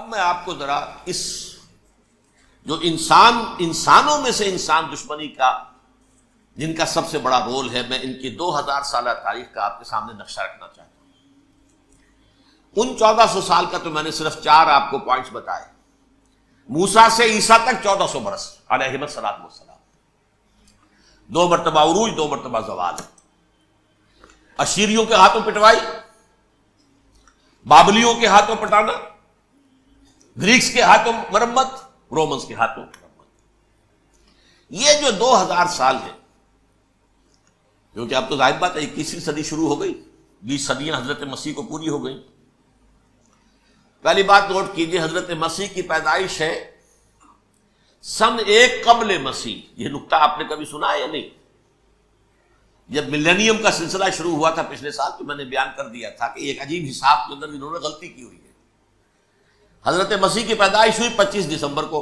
میں آپ کو ذرا اس جو انسانوں میں سے انسان دشمنی کا جن کا سب سے بڑا رول ہے، میں ان کی 2000 سالہ تاریخ کا آپ کے سامنے نقشہ رکھنا چاہتا ہوں۔ ان 1400 سال کا تو میں نے صرف 4 آپ کو پوائنٹس بتائے۔ موسیٰ سے عیسیٰ تک 1400 برس علیہم الصلوۃ والسلام، 2 مرتبہ عروج، 2 مرتبہ زوال، اشیریوں کے ہاتھوں پٹوائی، بابلیوں کے ہاتھوں پٹانا، گریکس کے ہاتھوں مرمت، رومنز کے ہاتھوں مرمت۔ یہ جو 2000 سال ہے، کیونکہ اب تو ظاہر بات ہے 21ویں صدی شروع ہو گئی، 20 صدیاں حضرت مسیح کو پوری ہو گئی۔ پہلی بات نوٹ کیجئے، حضرت مسیح کی پیدائش ہے سن 1 قبل مسیح۔ یہ نقطہ آپ نے کبھی سنا ہے یا نہیں؟ جب ملینیم کا سلسلہ شروع ہوا تھا پچھلے سال، تو میں نے بیان کر دیا تھا کہ ایک عجیب حساب کے اندر انہوں نے غلطی کی ہوئی ہے۔ حضرت مسیح کی پیدائش ہوئی 25 دسمبر کو،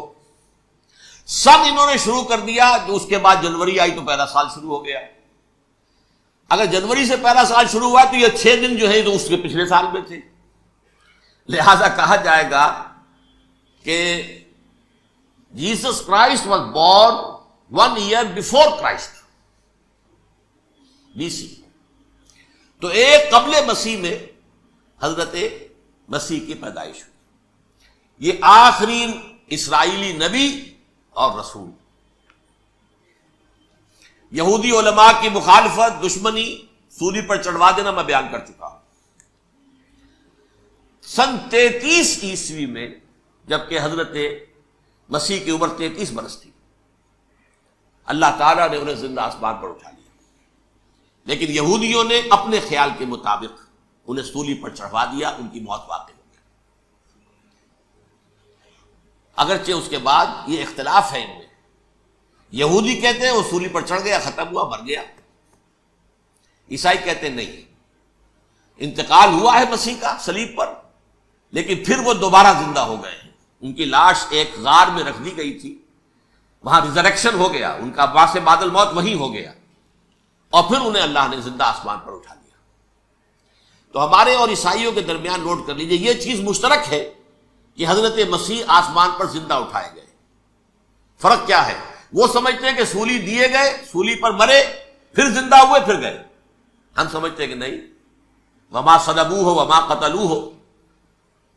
سن انہوں نے شروع کر دیا، جو اس کے بعد جنوری آئی تو پہلا سال شروع ہو گیا۔ اگر جنوری سے پہلا سال شروع ہوا تو یہ 6 دن جو ہے تو اس کے پچھلے سال میں تھے، لہذا کہا جائے گا کہ Jesus Christ was born 1 year before Christ, BC۔ تو 1 قبل مسیح میں حضرت مسیح کی پیدائش ہوئی۔ یہ آخری اسرائیلی نبی اور رسول۔ یہودی علماء کی مخالفت، دشمنی، سولی پر چڑھوا دینا میں بیان کر چکا ہوں۔ سن 33 عیسوی میں، جبکہ حضرت مسیح کی عمر 33 برس تھی، اللہ تعالیٰ نے انہیں زندہ آسمان پر اٹھا لیا، لیکن یہودیوں نے اپنے خیال کے مطابق انہیں سولی پر چڑھوا دیا، ان کی موت واقع ہو گئی۔ اگرچہ اس کے بعد یہ اختلاف ہے ان میں، یہودی کہتے ہیں وہ سولی پر چڑھ گیا، ختم ہوا، مر گیا۔ عیسائی کہتے ہیں نہیں، انتقال ہوا ہے مسیح کا صلیب پر، لیکن پھر وہ دوبارہ زندہ ہو گئے ہیں۔ ان کی لاش ایک غار میں رکھ دی گئی تھی، وہاں ریزریکشن ہو گیا، ان کا باعث بعد الموت وہیں ہو گیا، اور پھر انہیں اللہ نے زندہ آسمان پر اٹھا لیا۔ تو ہمارے اور عیسائیوں کے درمیان نوٹ کر لیجئے، یہ چیز مشترک ہے کہ حضرت مسیح آسمان پر زندہ اٹھائے گئے۔ فرق کیا ہے؟ وہ سمجھتے ہیں کہ سولی دیے گئے، سولی پر مرے، پھر زندہ ہوئے، پھر گئے۔ ہم سمجھتے ہیں کہ نہیں، وما صلبوہ وما قتلوہ،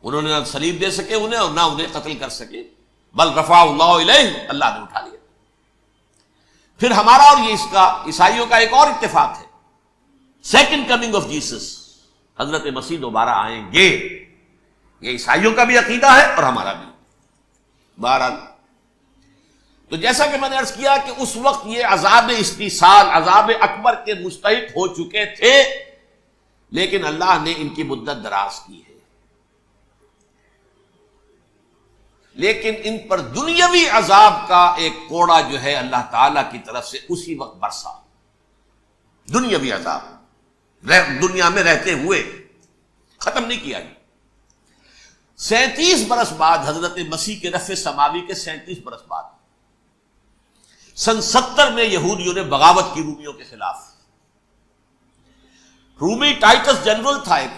انہوں نے نہ صلیب دے سکے انہیں اور نہ انہیں قتل کر سکے، بل رفع اللہ الیہ، اللہ نے اٹھا لیا۔ پھر ہمارا اور یہ اس کا عیسائیوں کا ایک اور اتفاق ہے، سیکنڈ کمنگ آف جیسس، حضرت مسیح دوبارہ آئیں گے۔ یہ عیسائیوں کا بھی عقیدہ ہے اور ہمارا بھی۔ بہرحال تو جیسا کہ میں نے عرض کیا کہ اس وقت یہ عذاب استیصال، عذاب اکبر کے مستحق ہو چکے تھے، لیکن اللہ نے ان کی مدت دراز کی ہے، لیکن ان پر دنیاوی عذاب کا ایک کوڑا جو ہے اللہ تعالی کی طرف سے اسی وقت برسا۔ دنیاوی عذاب دنیا میں رہتے ہوئے ختم نہیں کیا گیا۔ 37 برس بعد، حضرت مسیح کے رفع سماوی کے 37 برس بعد، سن 70 میں یہودیوں نے بغاوت کی رومیوں کے خلاف۔ رومی ٹائٹس جنرل تھا ایک،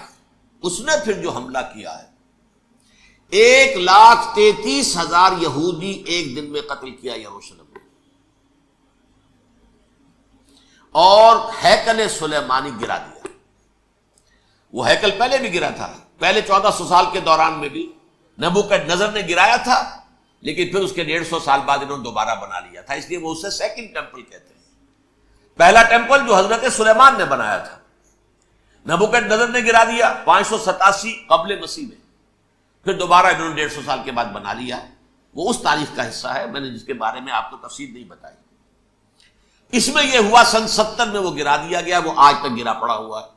اس نے پھر جو حملہ کیا ہے، 1,33,000 یہودی ایک دن میں قتل کیا یروشلم میں، اور ہیکل سلیمانی گرا دیا۔ وہ ہیکل پہلے بھی گرا تھا، پہلے 1400 سال کے دوران میں بھی نبوکدنضر نے گرایا تھا، لیکن پھر اس کے 150 سال بعد انہوں نے دوبارہ بنا لیا تھا، اس لیے وہ اسے سیکنڈ ٹیمپل کہتے ہیں۔ پہلا ٹیمپل جو حضرت سلیمان نے بنایا تھا، نبوکدنضر نے گرا دیا 587 قبل مسیح میں، پھر دوبارہ انہوں نے 150 سال کے بعد بنا لیا۔ وہ اس تاریخ کا حصہ ہے، میں نے جس کے بارے میں آپ کو تفصیل نہیں بتائی۔ اس میں یہ ہوا سن 70 میں وہ گرا دیا گیا، وہ آج تک گرا پڑا ہوا ہے۔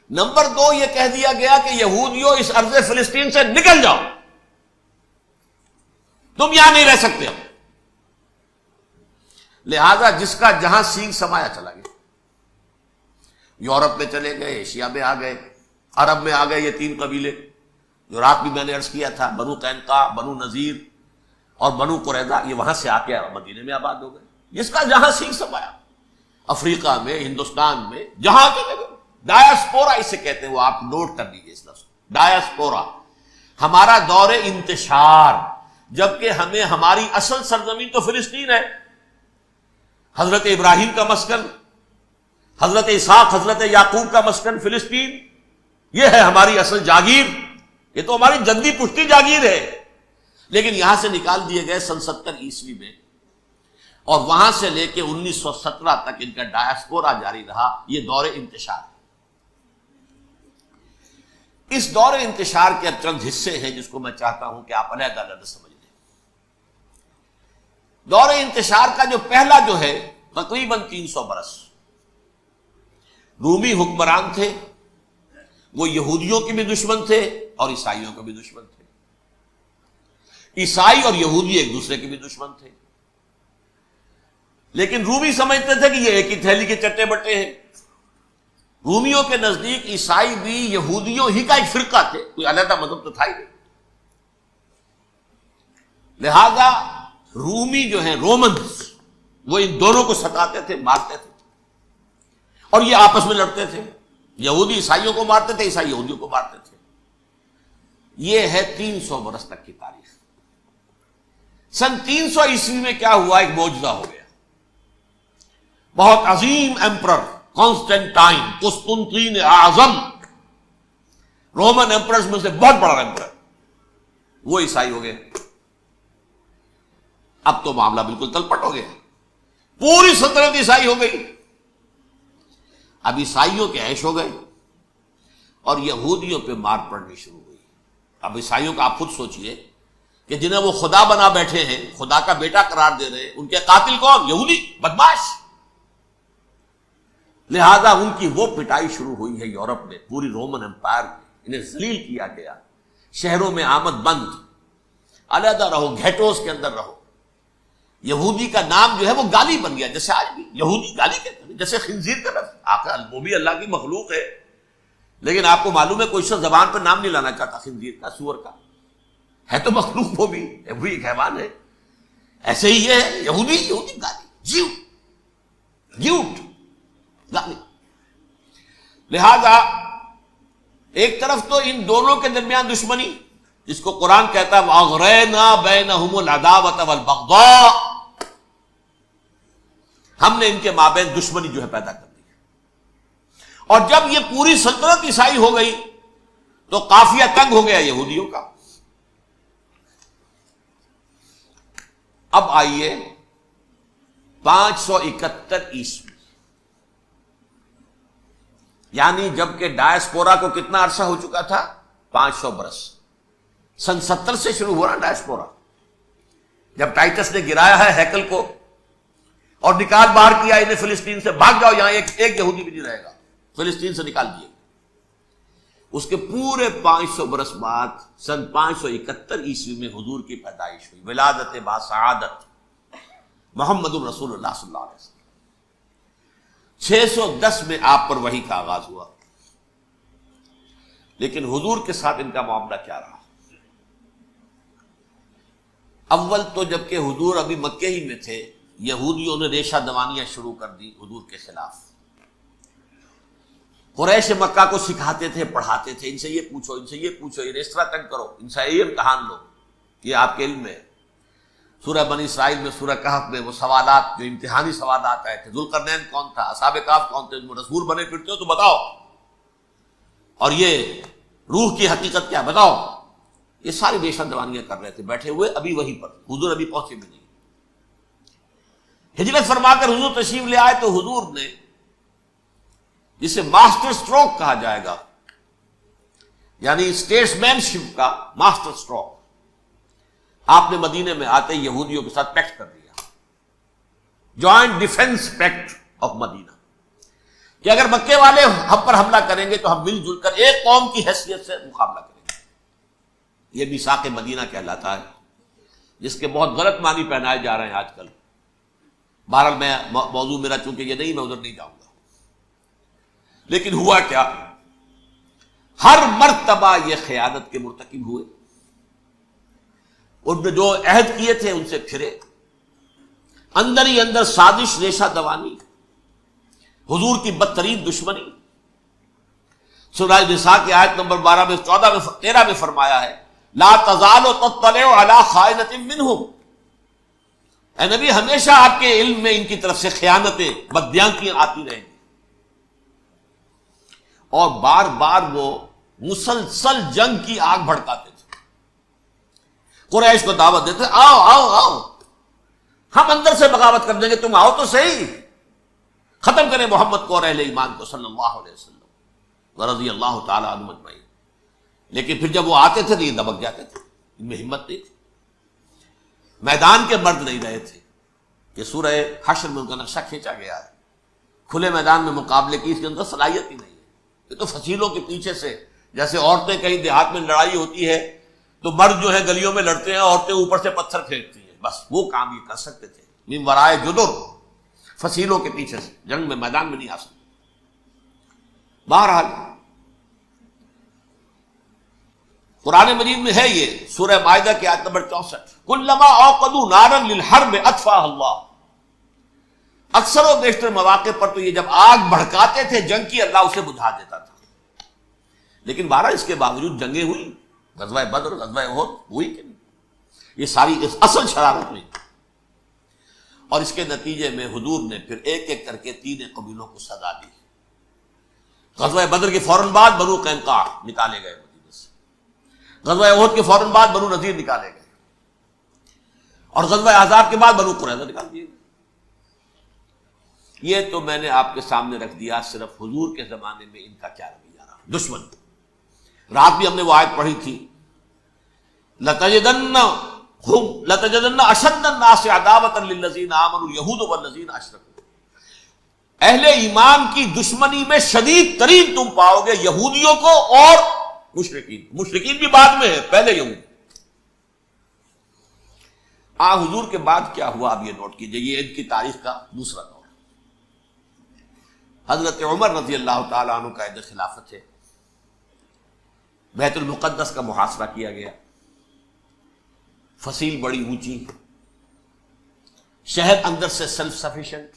نمبر 2، یہ کہہ دیا گیا کہ یہودیوں اس ارض فلسطین سے نکل جاؤ، تم یہاں نہیں رہ سکتے ہو۔ لہذا جس کا جہاں سینگ سمایا چلا گیا، یورپ میں چلے گئے، ایشیا میں آ گئے، عرب میں آ گئے۔ یہ 3 قبیلے جو رات بھی میں نے عرض کیا تھا، بنو قینقاع، بنو نذیر اور بنو قریظہ، یہ وہاں سے آ کے مدینے میں آباد ہو گئے۔ جس کا جہاں سینگ سمایا، افریقہ میں، ہندوستان میں، جہاں چلے گئے۔ ڈایاسپورا اسے کہتے ہیں، وہ آپ نوٹ کر لیجیے اس لفظ ڈایاسپورا۔ ہمارا دور انتشار، جبکہ ہمیں ہماری اصل سرزمین تو فلسطین ہے، حضرت ابراہیم کا مسکن، حضرت اسحاق حضرت یعقوب کا مسکن فلسطین، یہ ہے ہماری اصل جاگیر، یہ تو ہماری جدی پشتی جاگیر ہے، لیکن یہاں سے نکال دیے گئے سن 70 عیسوی میں، اور وہاں سے لے کے 1917 تک ان کا ڈایاسپورا جاری رہا۔ یہ دور انتشار ہے۔ اس دور انتشار کے چند حصے ہیں جس کو میں چاہتا ہوں کہ آپ علیحدہ علیحدہ سمجھ لیں۔ دور انتشار کا جو پہلا جو ہے تقریباً 300 برس، رومی حکمران تھے، وہ یہودیوں کے بھی دشمن تھے اور عیسائیوں کے بھی دشمن تھے، عیسائی اور یہودی ایک دوسرے کے بھی دشمن تھے، لیکن رومی سمجھتے تھے کہ یہ ایک ہی تھیلی کے چٹے بٹے ہیں۔ رومیوں کے نزدیک عیسائی بھی یہودیوں ہی کا ایک فرقہ تھے، کوئی علیحدہ مذہب تو تھا ہی نہیں، لہذا رومی جو ہیں رومنز وہ ان دونوں کو ستاتے تھے، مارتے تھے، اور یہ آپس میں لڑتے تھے، یہودی عیسائیوں کو مارتے تھے، عیسائی یہودیوں کو مارتے تھے۔ یہ ہے 300 برس تک کی تاریخ۔ سن 300 عیسوی میں کیا ہوا؟ ایک معجزہ ہو گیا۔ بہت عظیم ایمپرر کانسٹینٹائن، قسطنطین اعظم، رومن ایمپررز میں سے بہت بڑا ایمپرر، وہ عیسائی ہو گئے۔ اب تو معاملہ بالکل تلپٹ ہو گیا، پوری سلطنت عیسائی ہو گئی۔ اب عیسائیوں کے عیش ہو گئے اور یہودیوں پہ مار پڑنی شروع ہوئی۔ اب عیسائیوں کا آپ خود سوچئے کہ جنہیں وہ خدا بنا بیٹھے ہیں، خدا کا بیٹا قرار دے رہے ہیں، ان کے قاتل کون؟ یہودی بدماش۔ لہذا ان کی وہ پٹائی شروع ہوئی ہے یورپ میں، پوری رومن امپائر میں، انہیں ذلیل کیا گیا، شہروں میں آمد بند، علیحدہ رہو، گھیٹوز کے اندر رہو۔ یہودی کا نام جو ہے وہ گالی بن گیا، جیسے آج بھی یہودی گالی کہتے ہیں، جیسے خنزیر کا لفظ، آخر وہ بھی اللہ کی مخلوق ہے، لیکن آپ کو معلوم ہے کوئی شخص زبان پر نام نہیں لانا چاہتا خنزیر کا، سور کا، ہے تو مخلوق، وہ بھی ایک حیوان ہے۔ ایسے ہی یہ ہے یہودی، یہودی گالی، جیوٹ گالی۔ لہذا ایک طرف تو ان دونوں کے درمیان دشمنی، جس کو قرآن کہتا ہے وَأَغْرَيْنَا بَيْنَهُمُ الْعَدَاوَةَ وَالْبَغْضَاءَ، ہم نے ان کے مابین دشمنی جو ہے پیدا کر دی، اور جب یہ پوری سلطنت عیسائی ہو گئی تو قافیہ تنگ ہو گیا یہودیوں کا۔ اب آئیے 571 عیسوی، یعنی جبکہ ڈایاسپورا کو کتنا عرصہ ہو چکا تھا؟ 500 برس۔ سن 70 سے شروع ہوا نا ڈایاسپورا، جب ٹائٹس نے گرایا ہے ہیکل کو اور نکال باہر کیا انہیں فلسطین سے، بھاگ جاؤ یہاں ایک یہودی بھی نہیں رہے گا، فلسطین سے نکال دیے۔ اس کے پورے 500 برس بعد سن 571 عیسوی میں حضور کی پیدائش ہوئی، ولادت با سعادت محمد الرسول اللہ صلی اللہ علیہ وسلم۔ 610 میں آپ پر وحی کا آغاز ہوا، لیکن حضور کے ساتھ ان کا معاملہ کیا رہا؟ اول تو جبکہ حضور ابھی مکے ہی میں تھے، یہودیوں نے ریشہ دوانیاں شروع کر دی حضور کے خلاف۔ قریش مکہ کو سکھاتے تھے، پڑھاتے تھے، ان سے یہ پوچھو، ان سے یہ پوچھو، یہ اس طرح تنگ کرو، ان سے یہ امتحان لو، یہ آپ کے علم میں۔ سورہ بنی اسرائیل میں، سورہ کہف میں وہ سوالات، جو امتحانی سوالات آئے تھے، ذوالقرنین کون تھا، اصحاب کہف کون تھے، رسول بنے پھرتے ہو تو بتاؤ، اور یہ روح کی حقیقت کیا بتاؤ، یہ ساری ریشہ دوانیاں کر رہے تھے بیٹھے ہوئے ابھی وہیں پر، حضور ابھی پہنچے بھی نہیں۔ ہجرت فرما کر حضور تشریف لے آئے تو حضور نے، جسے ماسٹر سٹروک کہا جائے گا، یعنی اسٹیٹس مین شپ کا ماسٹر سٹروک، آپ نے مدینے میں آتے یہودیوں کے ساتھ پیکٹ کر دیا، جوائنٹ ڈیفنس پیکٹ آف مدینہ، کہ اگر مکے والے ہم پر حملہ کریں گے تو ہم مل جل کر ایک قوم کی حیثیت سے مقابلہ کریں گے۔ یہ میثاق مدینہ کہلاتا ہے، جس کے بہت غلط معنی پہنائے جا رہے ہیں آج کل۔ بہرحال میں موضوع میرا چونکہ یہ نہیں، میں ادھر نہیں جاؤں گا، لیکن ہوا کیا؟ ہر مرتبہ یہ خیانت کے مرتکب ہوئے، ان نے جو عہد کیے تھے ان سے پھرے، اندر ہی اندر سازش، ریشہ دوانی، حضور کی بدترین دشمنی۔ سورہ نساء کی آیت نمبر 12 میں 14 میں 13 میں فرمایا ہے لا تزال تطلع علی خائنۃ منہم، اے نبی ہمیشہ آپ کے علم میں ان کی طرف سے خیانتیں، بدیانتیاں آتی رہیں گی. اور بار بار وہ مسلسل جنگ کی آگ بھڑکاتے تھے. قریش کو دعوت دیتے، آؤ آؤ آؤ، ہم اندر سے بغاوت کر دیں گے، تم آؤ تو صحیح، ختم کریں محمد کو اور اہل ایمان کو صلی اللہ علیہ وسلم ورضی اللہ تعالی عنہم اجمعین. لیکن پھر جب وہ آتے تھے تو یہ دبک جاتے تھے، ان میں ہمت نہیں تھی. میدان کے مرد نہیں رہے تھے. یہ سورہ حشر میں ان کا نقشہ کھینچا گیا ہے. کھلے میدان میں مقابلے کی اس کے اندر صلاحیت ہی نہیں ہے. یہ تو فصیلوں کے پیچھے سے، جیسے عورتیں کہیں دیہات میں لڑائی ہوتی ہے تو مرد جو ہے گلیوں میں لڑتے ہیں، عورتیں اوپر سے پتھر پھینکتی ہیں، بس وہ کام یہ کر سکتے تھے. من ورائے جدر، فصیلوں کے پیچھے سے، جنگ میں میدان میں نہیں آ سکتے. بہرحال قرآن مجید میں ہے یہ سورہ مائدہ کی آیت نمبر 64، کلما اوقدوا نارا للحرب اطفاها اللہ. اکثر و بیشتر مواقع پر تو یہ جب آگ بھڑکاتے تھے جنگ کی، اللہ اسے بجھا دیتا تھا. لیکن بہرحال اس کے باوجود جنگیں ہوئی، غزوہ بدر، غزوہ احد ہوئی کہ نہیں؟ یہ ساری اصل شرارت ہوئی. اور اس کے نتیجے میں حضور نے پھر ایک ایک کر کے 3 قبیلوں کو سزا دی. غزوہ بدر کے فوراً بعد بنو قینقاع نکالے گئے مدینے سے، غزوہ احد کے فوراً بعد بنو نذیر نکالے گئے، اور غزوہ احزاب کے بعد بنو قریظہ نکال دیے گئے. یہ تو میں نے آپ کے سامنے رکھ دیا صرف حضور کے زمانے میں ان کا کیا رویہ رہا. دشمن، رات بھی ہم نے وہ آیت پڑھی تھی، لَتَجِدَنَّ أَشَدَّ النَّاسِ عَدَاوَةً لِلَّذِينَ آمَنُوا الْيَهُودُ وَالَّذِينَ أَشْرَكُوا. اہل ایمان کی دشمنی میں شدید ترین تم پاؤ گے یہودیوں کو اور مشرکین. مشرکین بھی بعد میں ہے، پہلے یہود. حضور کے بعد کیا ہوا اب یہ نوٹ کیجئے، یہ ان کی تاریخ کا دوسرا دور. حضرت عمر رضی اللہ تعالیٰ عنہ کا عہد خلافت ہے. بیت المقدس کا محاصرہ کیا گیا، فصیل بڑی اونچی، شہر اندر سے سیلف سفیشینٹ،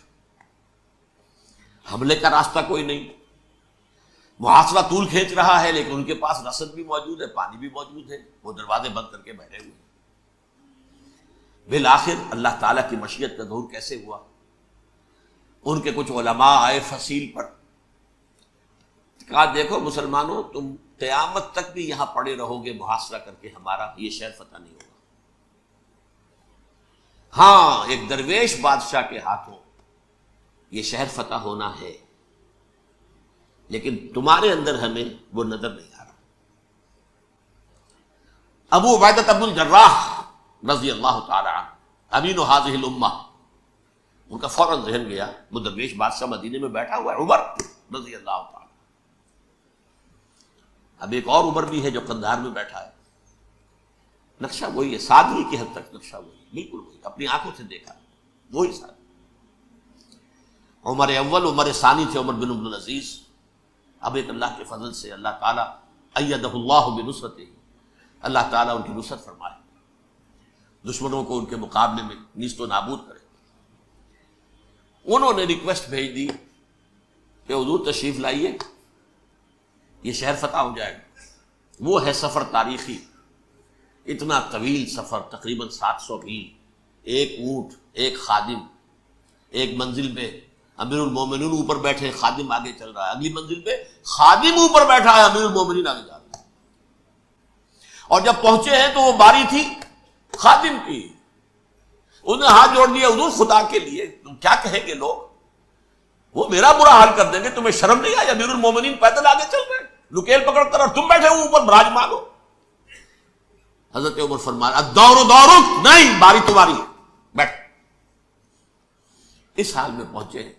حملے کا راستہ کوئی نہیں. محاصرہ طول کھینچ رہا ہے لیکن ان کے پاس رسد بھی موجود ہے، پانی بھی موجود ہے، وہ دروازے بند کر کے بیٹھے ہوئے. بالآخر اللہ تعالیٰ کی مشیت کا ظہور کیسے ہوا؟ ان کے کچھ علماء آئے فصیل پر، کہا دیکھو مسلمانوں، تم قیامت تک بھی یہاں پڑے رہو گے محاصرہ کر کے، ہمارا یہ شہر فتح نہیں ہوگا. ہاں ایک درویش بادشاہ کے ہاتھوں یہ شہر فتح ہونا ہے، لیکن تمہارے اندر ہمیں وہ نظر نہیں آ رہا. ابو عبیدہ بن الجراح رضی اللہ تعالی عنہ، امین هذه الامہ، ان کا فوراً ذہن گیا وہ درویش بادشاہ مدینے میں بیٹھا ہوا ہے عمر رضی اللہ تعالی. اب ایک اور عمر بھی ہے جو قندھار میں بیٹھا ہے. نقشہ وہی ہے، سادگی کی حد تک نقشہ وہی، بالکل وہی، اپنی آنکھوں سے دیکھا وہی سادگی. عمر اول، عمر ثانی تھے عمر بن عبد العزیز. اب ایک اللہ کے فضل سے اللہ تعالیٰ ایدہ اللہ بنصرتہ، اللہ تعالیٰ ان کی نصرت فرمائے، دشمنوں کو ان کے مقابلے میں نیست و نابود کرے. انہوں نے ریکویسٹ بھیج دی کہ حضور تشریف لائیے، یہ شہر فتح ہو جائے گا. وہ ہے سفر تاریخی، اتنا طویل سفر، تقریباً 700 میل، ایک اونٹ، ایک خادم، ایک منزل پہ امیر المومنین اوپر بیٹھے، خادم آگے چل رہا ہے، اگلی منزل پہ خادم اوپر بیٹھا ہے، امیر المومنین آگے جا رہا ہے. اور جب پہنچے ہیں تو وہ باری تھی خادم کی. انہوں نے ہاتھ جوڑ دیا، حضور خدا کے لیے تم کیا کہیں گے لوگ، وہ میرا برا حال کر دیں گے، تمہیں شرم نہیں آئی؟ امیر المومنین پیدل آگے چل رہے، لکیل پکڑ کر، اور تم بیٹھے ہو اوپر براجمان ہو. حضرت عمر فرمایا الدور دورک، نہیں باری تمہاری ہے، بیٹھ. اس حال میں پہنچے.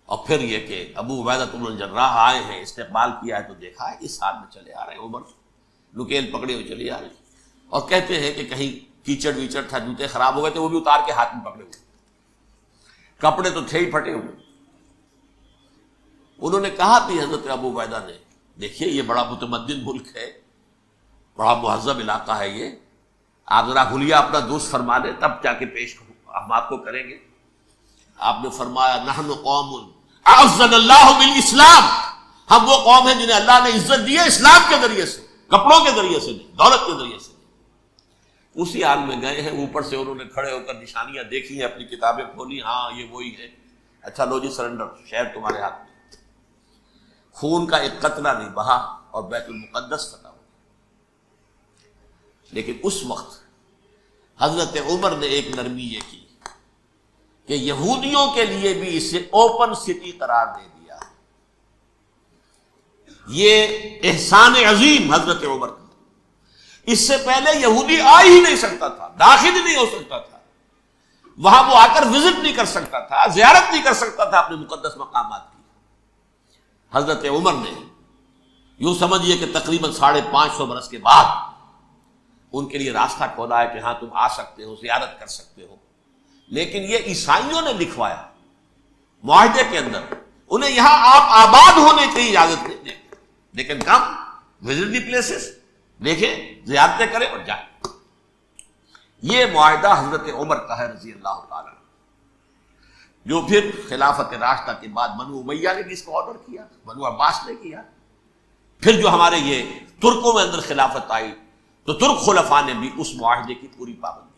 اور پھر یہ کہ ابو عبیدہ بن الجراح آئے ہیں، استقبال کیا ہے تو دیکھا ہے اس حال میں چلے آ رہے ہیں. عمر لکیل پکڑے ہوئے چلے آ رہے ہیں، اور کہتے ہیں کہ کہیں کیچڑ ویچڑ تھا، جوتے خراب ہو گئے تھے، وہ بھی اتار کے ہاتھ میں پکڑے ہوئے، کپڑے تو تھے ہی پھٹے ہوئے. انہوں نے کہا بھی حضرت ابو عبیدہ نے، دیکھیے یہ بڑا متمدن ملک ہے، بڑا مہذب علاقہ ہے، یہ آپ ذرا حلیہ اپنا دوست فرما لیں تب جا کے پیش ہم آپ کو کریں گے. آپ نے فرمایا نحن قوم اعزنا اللہ بالاسلام، ہم وہ قوم ہیں جنہیں اللہ نے عزت دی ہے اسلام کے ذریعے سے. کپڑوں کے ذریعے سے نہیں، دولت کے ذریعے سے نہیں۔ اسی حال میں گئے ہیں، اوپر سے انہوں نے کھڑے ہو کر نشانیاں دیکھی ہیں، اپنی کتابیں کھولی، ہاں یہ وہی ہے، اچھا لو جی سرنڈر، شہر تمہارے ہاتھ میں۔ خون کا ایک قطرہ نہیں بہا اور بیت المقدس فتح ہو۔ لیکن اس وقت حضرت عمر نے ایک نرمی یہ کی کہ یہودیوں کے لیے بھی اسے اوپن سٹی قرار دے دیا۔ یہ احسان عظیم حضرت عمر کا۔ اس سے پہلے یہودی آ ہی نہیں سکتا تھا، داخل ہی نہیں ہو سکتا تھا، وہاں وہ آ کر وزٹ نہیں کر سکتا تھا، زیارت نہیں کر سکتا تھا اپنے مقدس مقامات کی۔ حضرت عمر نے یوں سمجھیے کہ تقریباً 550 برس کے بعد ان کے لیے راستہ کھولا ہے کہ ہاں تم آ سکتے ہو، زیارت کر سکتے ہو۔ لیکن یہ عیسائیوں نے لکھوایا معاہدے کے اندر، انہیں یہاں آپ آباد ہونے کی اجازت نہیں دیں، لیکن کم وزٹ دی پلیسز، دیکھیں زیارتیں کریں اور جائیں۔ یہ معاہدہ حضرت عمر کا ہے رضی اللہ تعالیٰ، جو پھر خلافت راشدہ کے بعد بنو امیہ نے بھی اس کو آرڈر کیا، بنو عباس نے کیا، پھر جو ہمارے یہ ترکوں میں اندر خلافت آئی تو ترک خلفاء نے بھی اس معاہدے کی پوری پابندی کی۔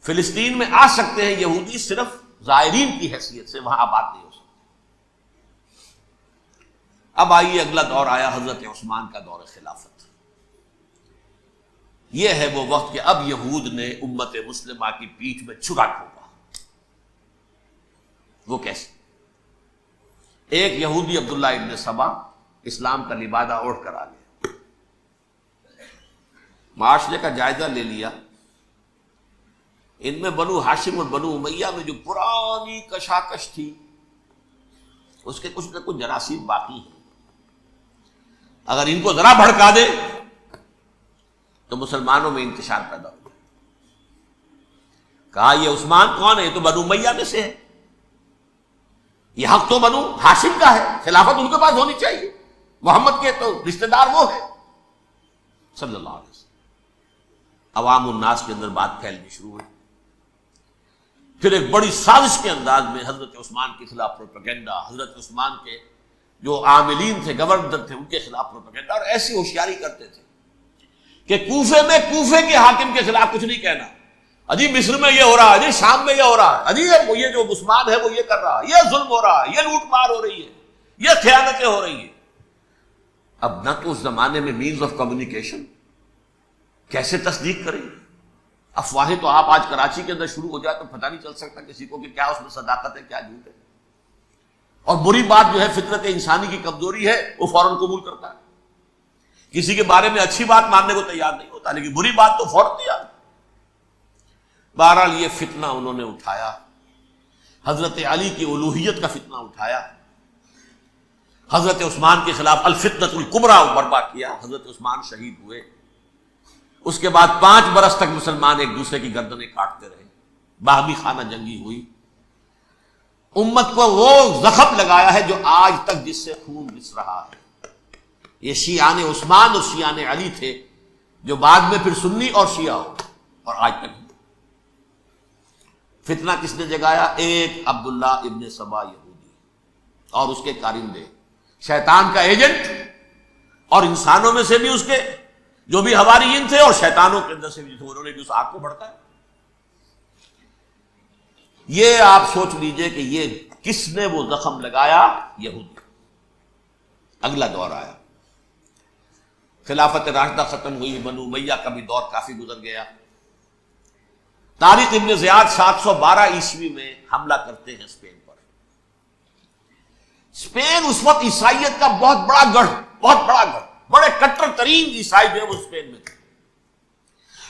فلسطین میں آ سکتے ہیں یہودی صرف زائرین کی حیثیت سے، وہاں آباد نہیں ہو سکتے۔ اب آئیے اگلا دور آیا حضرت عثمان کا دور خلافت۔ یہ ہے وہ وقت کہ اب یہود نے امت مسلمہ کی پیٹھ میں چھرا ٹھوکا۔ وہ کیسے؟ ایک یہودی عبداللہ ابن سبا اسلام کا لبادہ اوڑھ کر آ گیا، معاشرے کا جائزہ لے لیا، ان میں بنو ہاشم اور بنو امیہ میں جو پرانی کشاکش تھی اس کے کچھ نہ کچھ جراثیم باقی ہیں، اگر ان کو ذرا بھڑکا دے تو مسلمانوں میں انتشار پیدا ہو۔ کہا یہ عثمان کون ہے؟ یہ تو بنو امیہ میں سے ہے، یہ حق تو بنو ہاشم کا ہے، خلافت ان کے پاس ہونی چاہیے، محمد کے تو رشتہ دار وہ ہے صلی اللہ علیہ وسلم۔ عوام الناس کے اندر بات پھیلنی شروع ہوئی، پھر ایک بڑی سازش کے انداز میں حضرت عثمان کے خلاف پروپیگنڈا، حضرت عثمان کے جو عاملین تھے، گورنر تھے، ان کے خلاف پروپیگنڈا، اور ایسی ہوشیاری کرتے تھے کہ کوفے میں کوفے کے حاکم کے خلاف کچھ نہیں کہنا، اجی مصر میں یہ ہو رہا ہے، اجی شام میں یہ ہو رہا ہے، اجی یہ جو عثمان ہے وہ یہ کر رہا ہے، یہ ظلم ہو رہا ہے، یہ لوٹ مار ہو رہی ہے، یہ خیانتیں ہو رہی ہیں۔ اب نہ تو اس زمانے میں مینز آف کمیونیکیشن، کیسے تصدیق کریں؟ افواہیں تو آپ آج کراچی کے اندر شروع ہو جائے تو پتہ نہیں چل سکتا کسی کو کہ کیا اس میں صداقت ہے کیا جھوٹ ہے، اور بری بات جو ہے فطرت انسانی کی کمزوری ہے وہ فوراً قبول کرتا ہے، کسی کے بارے میں اچھی بات ماننے کو تیار نہیں ہوتا لیکن بری بات تو فوراً تیار۔ بہرحال یہ فتنہ انہوں نے اٹھایا، حضرت علی کی الوہیت کا فتنہ اٹھایا، حضرت عثمان کے خلاف الفتنۃ الکبریٰ برپا کیا، حضرت عثمان شہید ہوئے۔ اس کے بعد 5 برس تک مسلمان ایک دوسرے کی گردنیں کاٹتے رہے، باہمی خانہ جنگی ہوئی، امت کو وہ زخم لگایا ہے جو آج تک جس سے خون رس رہا ہے۔ یہ شیعان عثمان اور شیعان علی تھے جو بعد میں پھر سنی اور شیعہ ہو، اور آج تک فتنہ کس نے جگایا؟ ایک عبداللہ ابن سبا یہودی اور اس کے کارندے، شیطان کا ایجنٹ، اور انسانوں میں سے بھی اس کے جو بھی حواریین تھے اور شیطانوں کے اندر سے بھی انہوں نے بھی اس آگ کو بھڑکایا۔ یہ آپ سوچ لیجئے کہ یہ کس نے وہ زخم لگایا؟ یہودی۔ اگلا دور آیا، خلافت راشدہ ختم ہوئی، بنو امیہ کا بھی دور کافی گزر گیا۔ طارق ابن زیاد 712 عیسوی میں حملہ کرتے ہیں اسپین پر۔ اسپین اس وقت عیسائیت کا بہت بڑا گڑھ، بڑے کٹر ترین عیسائی جو ہے وہ اسپین میں تھے،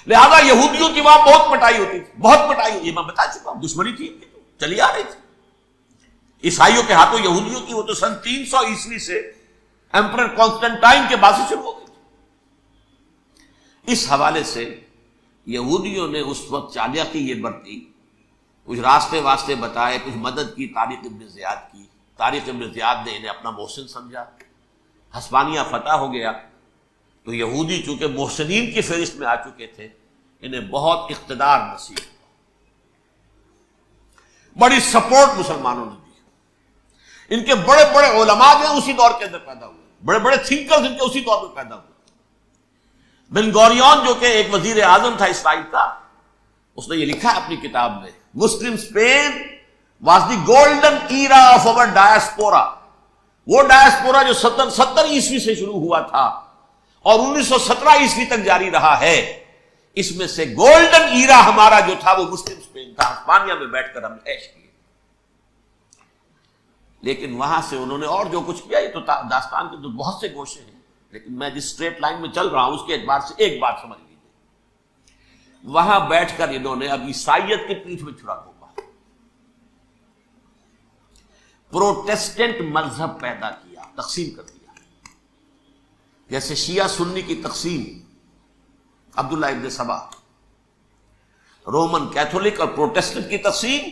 لہذا یہودیوں کی وہاں بہت پٹائی ہوتی تھی، بہت پٹائی ہوئی، یہ میں بتا چکا ہوں، دشمنی تھی ان کی تو چلی آ رہی تھی عیسائیوں کے ہاتھوں یہودیوں کی، وہ تو سن 300 عیسوی سے ایمپرر کانسٹنٹائن کے بعد سے شروع ہو گئی تھی۔ اس حوالے سے یہودیوں نے اس وقت چالاکی یہ برتی، کچھ راستے واسطے بتائے، کچھ مدد کی طارق ابن زیاد کی۔ طارق ابن زیاد نے انہیں اپنا محسن سمجھا، ہسپانیہ فتح ہو گیا تو یہودی چونکہ محسنین کی فہرست میں آ چکے تھے، انہیں بہت اقتدار نصیب ہوا، بڑی سپورٹ مسلمانوں نے دی۔ ان کے بڑے بڑے علماء جو ہیں اسی دور کے اندر پیدا ہوئے، بڑے بڑے تھنکرز ان کے اسی دور میں پیدا ہوئے۔ بن گوریون جو کہ ایک وزیر اعظم تھا اسرائیل کا، اس نے یہ لکھا اپنی کتاب میں، Muslim Spain was the golden era of our diaspora. وہ ڈائسپورا جو 70 عیسوی سے شروع ہوا تھا اور 1917 عیسوی تک جاری رہا ہے، اس میں سے گولڈن ایرا ہمارا جو تھا وہ مسلم اسپین تھا. ہسپانیہ میں بیٹھ کر ہم نے عیش کیے. لیکن وہاں سے انہوں نے اور جو کچھ کیا، یہ تو داستان کے تو بہت سے گوشے ہیں، لیکن میں جس اسٹریٹ لائن میں چل رہا ہوں اس کے اعتبار سے ایک بات سمجھ لیجیے. وہاں بیٹھ کر انہوں نے اب عیسائیت کی پیٹھ میں چھڑا گھوما، پروٹیسٹنٹ مذہب پیدا کیا، تقسیم کر دیا. جیسے شیعہ سنی کی تقسیم، عبداللہ ابن سبا، رومن کیتھولک اور پروٹیسٹنٹ کی تقسیم،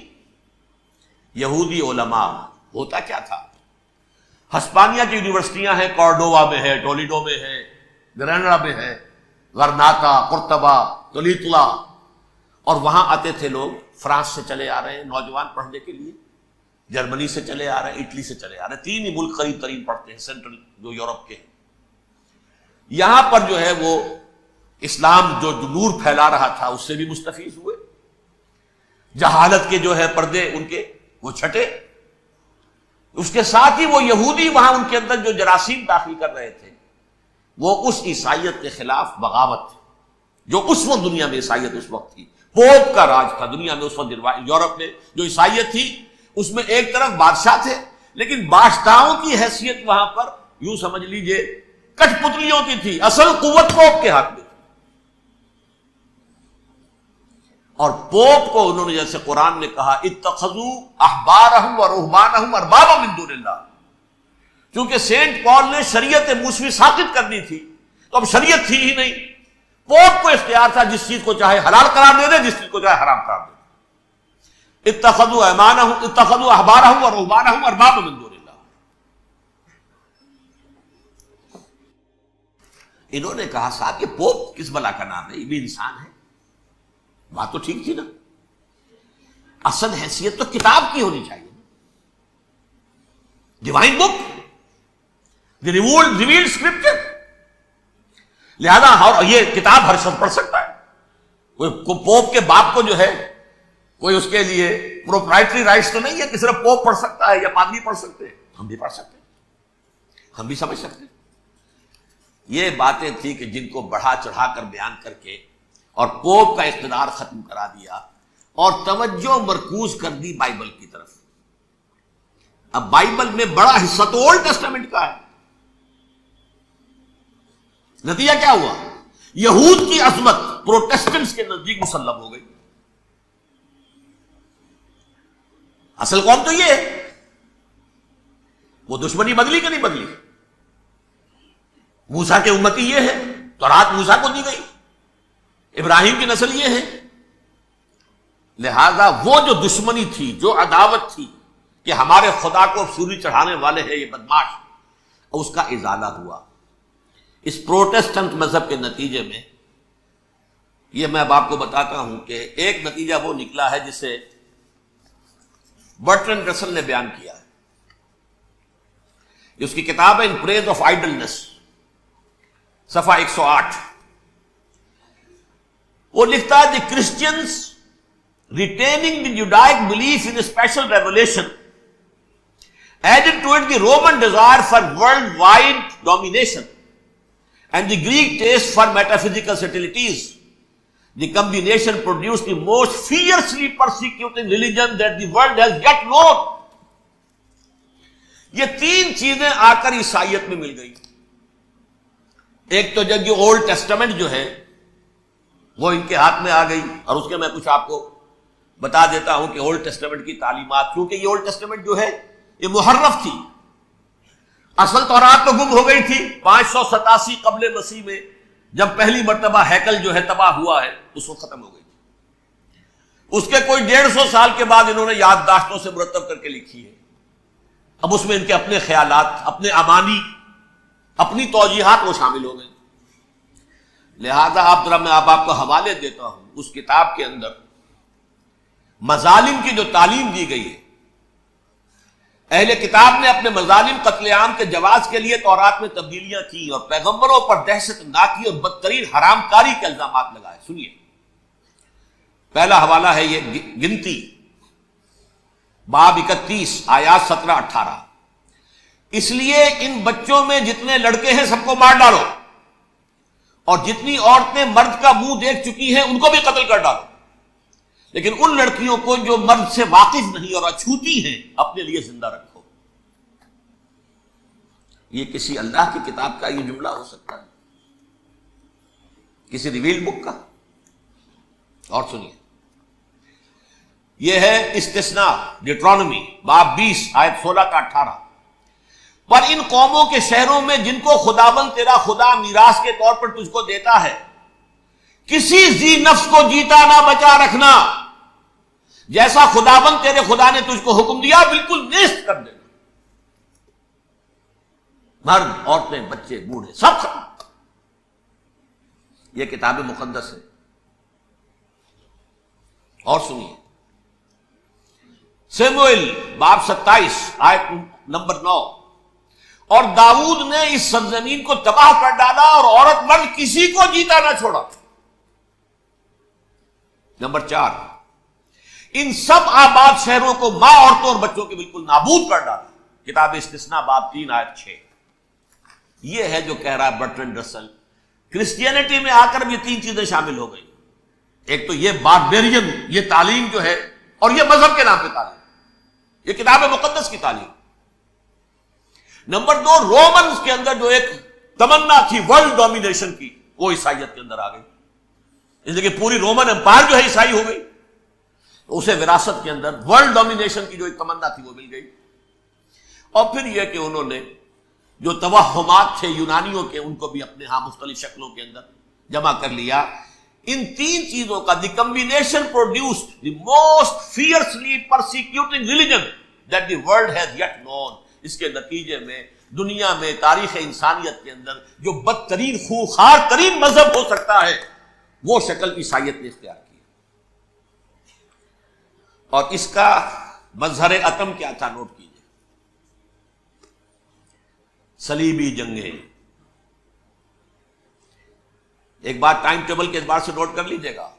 یہودی علماء. ہوتا کیا تھا؟ ہسپانیہ کی یونیورسٹیاں ہیں، کارڈووا میں ہے، ٹولیڈو میں ہے، گریناڈا میں ہے، غرناطہ، قرطبہ، تولیتلا، اور وہاں آتے تھے لوگ. فرانس سے چلے آ رہے ہیں نوجوان پڑھنے کے لیے، جرمنی سے چلے آ رہے ہیں، اٹلی سے چلے آ رہے ہیں. 3 ہی ملک قریب ترین پڑھتے ہیں سینٹرل جو یورپ کے ہیں. یہاں پر جو ہے وہ اسلام جو نور پھیلا رہا تھا اس سے بھی مستفیض ہوئے. جہالت کے جو ہے پردے ان کے وہ چھٹے. اس کے ساتھ ہی وہ یہودی وہاں ان کے اندر جو جراثیم داخل کر رہے تھے وہ اس عیسائیت کے خلاف بغاوت، جو اس وقت دنیا میں عیسائیت اس وقت تھی. پوپ کا راج تھا دنیا میں اس وقت. یورپ میں جو عیسائیت تھی اس میں ایک طرف بادشاہ تھے، لیکن بادشاہوں کی حیثیت وہاں پر یوں سمجھ لیجئے کٹ پتلیوں کی تھی. اصل قوت پوپ کے ہاتھ میں. اور پوپ کو انہوں نے جیسے قرآن نے کہا اتخذوا احبارهم ورهبانهم اربابا من دون اللہ، چونکہ سینٹ پال نے شریعت موسوی ساقط کر دی تھی تو اب شریعت تھی ہی نہیں. پوپ کو اختیار تھا جس چیز کو چاہے حلال قرار دے دے، جس چیز کو چاہے حرام قرار دے دے. اتخذوا احبارهم ورهبانهم اربابا من دون اللہ. انہوں نے کہا صاحب یہ پوپ کس بلا کا نام ہے، یہ بھی انسان ہے. بات تو ٹھیک تھی نا. اصل حیثیت تو کتاب کی ہونی چاہیے، ڈیوائن بک، دی ریویلڈ اسکرپچر. لہذا یہ کتاب ہر شخص پڑھ سکتا ہے. کوئی پوپ کے باپ کو جو ہے کوئی اس کے لیے پروپرائٹری رائٹس تو نہیں ہے کہ صرف پوپ پڑھ سکتا ہے یا پادری پڑھ سکتے ہیں. ہم بھی پڑھ سکتے ہیں، ہم بھی سمجھ سکتے ہیں. یہ باتیں تھی کہ جن کو بڑھا چڑھا کر بیان کر کے اور پوپ کا اقتدار ختم کرا دیا اور توجہ مرکوز کر دی بائبل کی طرف. اب بائبل میں بڑا حصہ تو اولڈ ٹیسٹامنٹ کا ہے. نتیجہ کیا ہوا؟ یہود کی عظمت پروٹیسٹنٹس کے نزدیک مسلم ہو گئی. اصل قوم تو یہ ہے. وہ دشمنی بدلی کہ نہیں بدلی؟ موسیٰ کے امتی یہ ہے، تورات موسیٰ کو دی گئی، ابراہیم کی نسل یہ ہے. لہذا وہ جو دشمنی تھی، جو عداوت تھی کہ ہمارے خدا کو سوری چڑھانے والے ہیں یہ بدماش، اس کا ازالہ ہوا اس پروٹیسٹنٹ مذہب کے نتیجے میں. یہ میں اب آپ کو بتاتا ہوں کہ ایک نتیجہ وہ نکلا ہے جسے برٹرنڈ رسل نے بیان کیا ہے. اس کی کتاب ہے ان پریز آف آئیڈلنس، صفحہ 108. وہ لکھتا ہے the Christians retaining the Judaic belief in special revelation added to it the Roman desire for world wide domination and the Greek taste for metaphysical subtleties. The combination produce the most fiercely persecuting religion that the world has yet known. یہ 3 چیزیں آ کر عیسائیت میں مل گئی. ایک تو جب یہ اولڈ ٹیسٹامنٹ جو ہے وہ ان کے ہاتھ میں آ گئی، اور اس کے میں کچھ آپ کو بتا دیتا ہوں کہ اولڈ ٹیسٹامنٹ کی تعلیمات، کیونکہ یہ اولڈ ٹیسٹامنٹ جو ہے یہ محرف تھی. اصل تورات تو گم ہو گئی تھی 587 قبل مسیح میں، جب پہلی مرتبہ ہیکل جو ہے تباہ ہوا ہے، اس وقت ختم ہو گئی. اس کے کوئی 150 سال کے بعد انہوں نے یادداشتوں سے مرتب کر کے لکھی ہے. اب اس میں ان کے اپنے خیالات، اپنے امانی، اپنی توجیحات وہ شامل ہو گئے. لہذا میں آپ کو حوالے دیتا ہوں اس کتاب کے اندر مظالم کی جو تعلیم دی گئی ہے اہل کتاب نے اپنے مظالم قتل عام کے جواز کے لیے تورات میں تبدیلیاں کی اور پیغمبروں پر دہشت ناکی اور بدترین حرام کاری کے الزامات لگائے. سنیے، پہلا حوالہ ہے یہ گنتی باب 31 آیات 17-18. اس لیے ان بچوں میں جتنے لڑکے ہیں سب کو مار ڈالو، اور جتنی عورتیں مرد کا منہ دیکھ چکی ہیں ان کو بھی قتل کر ڈالو، لیکن ان لڑکیوں کو جو مرد سے واقف نہیں اور اچھوتی ہیں اپنے لیے زندہ رکھو. یہ کسی اللہ کی کتاب کا یہ جملہ ہو سکتا ہے؟ کسی ریویل بک کا؟ اور سنیے، یہ ہے استثناء ڈیٹرانومی باب 20 آیت 16-18. پر ان قوموں کے شہروں میں جن کو خداوند تیرا خدا میراث کے طور پر تجھ کو دیتا ہے، کسی ذی نفس کو جیتا نہ بچا رکھنا، جیسا خداوند تیرے خدا نے تجھ کو حکم دیا بالکل نیست کر دینا. مرد، عورتیں، بچے، بوڑھے سب ختم. یہ کتاب مقدس ہے. اور سنیے، سموئیل باب 27 آیت نمبر 9. اور داؤد نے اس سرزمین کو تباہ کر ڈالا اور عورت مرد کسی کو جیتا نہ چھوڑا. نمبر 4، ان سب آباد شہروں کو ماں، عورتوں اور بچوں کے بالکل نابود کر ڈالا. کتاب استثناء باب 3 آیت 6. یہ ہے جو کہہ رہا ہے برٹرنڈ رسل، کرسچینٹی میں آ کر بھی 3 چیزیں شامل ہو گئی. ایک تو یہ باربیرین، یہ تعلیم جو ہے، اور یہ مذہب کے نام پہ تعلیم، یہ کتاب مقدس کی تعلیم. نمبر 2، رومنز کے اندر جو ایک تمنا تھی ورلڈ ڈومینیشن کی، وہ عیسائیت کے اندر آ گئی. اس لیے کہ پوری رومن امپائر جو ہے عیسائی ہو گئی، تو اسے وراثت کے اندر ورلڈ ڈومینیشن کی جو ایک تمنا تھی وہ مل گئی. اور پھر یہ کہ انہوں نے جو توہمات تھے یونانیوں کے، ان کو بھی اپنے ہاں مختلف شکلوں کے اندر جمع کر لیا. ان 3 چیزوں کا the combination produced the most fiercely persecuting religion that the world has yet known. اس کے نتیجے میں دنیا میں تاریخ انسانیت کے اندر جو بدترین خوخار ترین مذہب ہو سکتا ہے وہ شکل عیسائیت نے اختیار کی. اور اس کا مظہر عتم کیا تھا؟ نوٹ کیجیے، صلیبی جنگیں. ایک بات ٹائم ٹیبل کے اعتبار سے نوٹ کر لیجیے گا.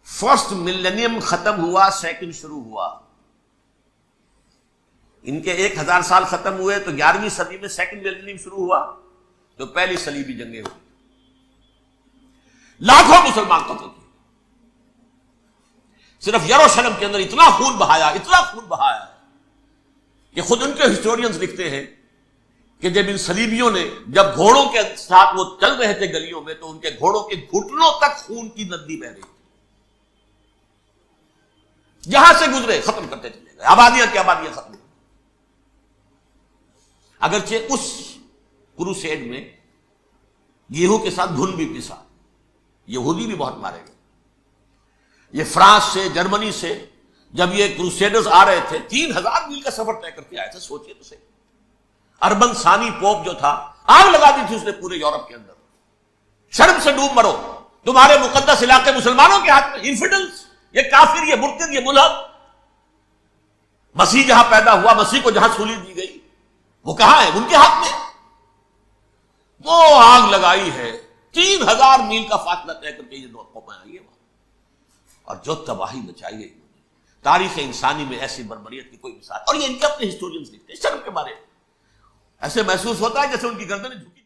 فرسٹ ملینیم ختم ہوا، سیکنڈ شروع ہوا. ان کے 1000 سال ختم ہوئے تو 11ویں صدی میں سیکنڈ ملینیم شروع ہوا، تو پہلی صلیبی جنگیں ہوئی. لاکھوں مسلمان قتل کیے. صرف یروشلم کے اندر اتنا خون بہایا ہے کہ خود ان کے ہسٹورینز لکھتے ہیں کہ جب ان صلیبیوں نے جب گھوڑوں کے ساتھ وہ چل رہے تھے گلیوں میں، تو ان کے گھوڑوں کے گھٹنوں تک خون کی ندی بہ رہی تھی. جہاں سے گزرے ختم کرتے چلے گئے، آبادیاں کی آبادیاں ختم ہوئی. اگرچہ اس کروسیڈ میں گیہوں کے ساتھ گھن بھی پسا، یہودی بھی بہت مارے گئے. یہ فرانس سے، جرمنی سے جب یہ کروسیڈرز آ رہے تھے، 3000 میل کا سفر طے کر کے آئے تھے. سوچئے تو صحیح. اربن ثانی پوپ جو تھا، آگ لگا دی تھی اس نے پورے یورپ کے اندر. شرم سے ڈوب مرو، تمہارے مقدس علاقے مسلمانوں کے ہاتھ میں. انفیڈلز، یہ کافر، یہ مرتد، یہ ملحد. مسیح جہاں پیدا ہوا، مسیح کو جہاں سولی دی گئی، وہ کہاں ہے؟ ان کے ہاتھ میں. وہ آگ لگائی ہے، 3000 میل کا فاصلہ طے کر کے یہ 2 قومیں آئی ہیں، اور جو تباہی مچائی ہے. تاریخ انسانی میں ایسی بربریت کی کوئی مثال. اور یہ ان کے اپنے ہسٹورینز لکھتے ہیں. شرم کے بارے ایسے محسوس ہوتا ہے جیسے ان کی گردنیں جھکی.